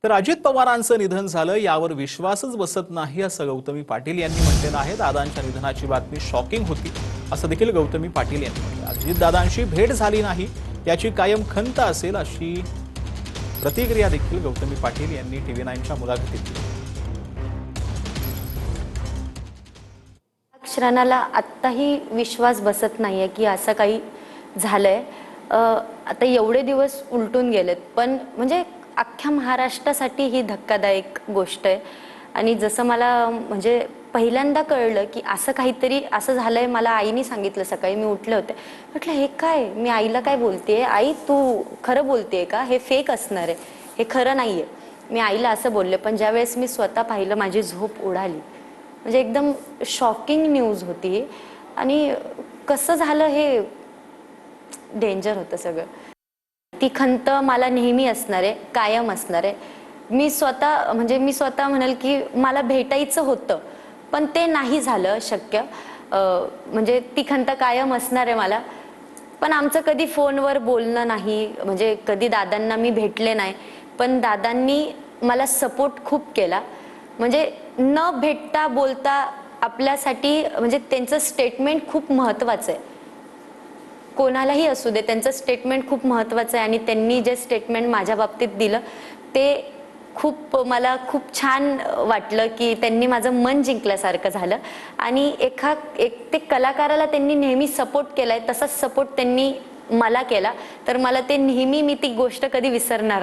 तर अजित पवारांचं निधन झालं यावर विश्वासच बसत नाही असं गौतमी पाटील यांनी म्हटलेलं आहे। दादांच्या निधनाची बातमी शॉकिंग होती असं देखील गौतमी पाटील यांनी म्हटलं। अजित दादांशी भेट झाली नाही याची कायम खंत असेल अशी प्रतिक्रिया देखील गौतमी पाटील यांनी TV9च्या मुलाखतीत दिली। क्षणाला आत्ताही विश्वास बसत नाहीये की असं काही झालंय। आता एवढे दिवस उलटून गेलेत पण म्हणजे अख्ख्या महाराष्ट्रासाठी ही धक्कादायक गोष्ट आहे। आणि जसं मला म्हणजे पहिल्यांदा कळलं की असं काहीतरी असं झालंय, मला आईने सांगितलं। सकाळी मी उठले होते, म्हटलं हे काय, मी आईला काय बोलतेय, आई तू खरं बोलतेय का, हे फेक असणार आहे, हे खरं नाहीये, मी आईला असं बोलले। पण ज्यावेळेस मी स्वतः पाहिलं माझी झोप उडाली। म्हणजे एकदम शॉकिंग न्यूज होती आणि कसं झालं हे डेंजर होतं सगळं। ती खंत मला नेहमी असणार आहे, कायम असणार आहे। मी स्वतः म्हणाल की मला भेटायचं होतं पण ते नाही झालं शक्य। म्हणजे ती खंत कायम असणार आहे मला। पण आमचं कधी फोनवर बोलणं नाही, म्हणजे कधी दादांना मी भेटले नाही, पण दादांनी मला सपोर्ट खूप केला। म्हणजे न भेटता बोलता आपल्यासाठी म्हणजे त्यांचं स्टेटमेंट खूप महत्त्वाचं आहे। कोणालाही असू दे त्यांचं स्टेटमेंट खूप महत्त्वाचं आहे आणि त्यांनी जे स्टेटमेंट माझ्या बाबतीत दिलं ते मला खूप छान वाटलं की त्यांनी माझं मन जिंकल्यासारखं झालं। आणि ते कलाकाराला त्यांनी नेहमी सपोर्ट केलाय, तसाच सपोर्ट त्यांनी मला केला। तर मला ते नेहमी, मी ती गोष्ट कधी विसरणार